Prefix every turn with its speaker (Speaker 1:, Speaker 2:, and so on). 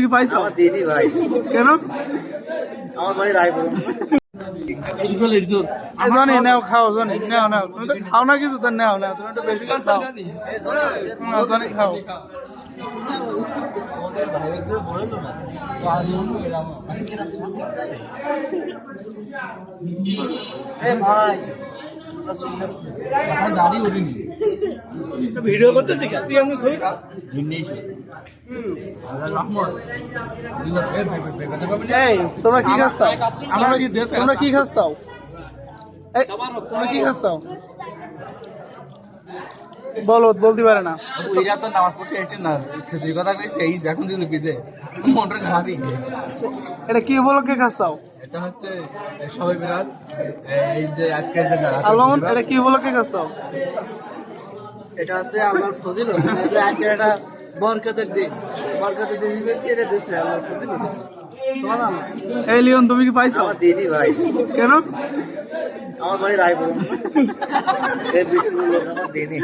Speaker 1: কি পাইছো?
Speaker 2: আমার দিদি ভাই।
Speaker 1: কেন?
Speaker 2: আমার বাড়ি রায়পুর।
Speaker 1: জনি নাও, খাও জনি, নাও নাও, তুমি তো খাও না কিছু, তো নাও নাও, তুমি একটু বেশি করে খাও। জনি খাও।
Speaker 2: দাঁড়িয়ে উঠিনি
Speaker 1: ভিডিও করতেছি তুই আমি ছবি এই তোমরা কি খাচ্ছাও? তোমরা কি খাচ্ছাও? এই তোমরা কি খাচ্ছাও? বলো, বলতে পারে না।
Speaker 2: এরা তো নামাজ পড়তে এসছে না, খিচুড়ি কথা কইছে এই এখন যদি পিতে মনটা খাবি।
Speaker 1: এটা কি উপলক্ষে খাচ্ছাও?
Speaker 2: এটা হচ্ছে সবাই বিরাট, এই যে আজকের যে
Speaker 1: আলমন, এটা কি উপলক্ষে খাচ্ছাও?
Speaker 2: এটা হচ্ছে আমার ফজিল, আজকে একটা বরকতের দিন, বরকতের দিন এটা দিচ্ছে আমার ফজিল।
Speaker 1: এই লিওন, তুমি কি পাইছো?
Speaker 2: আমার দিদি ভাই।
Speaker 1: কেন?
Speaker 2: আমার বাড়ি রায়পুর। এই বিষ্ণু লোক আমার দিদি।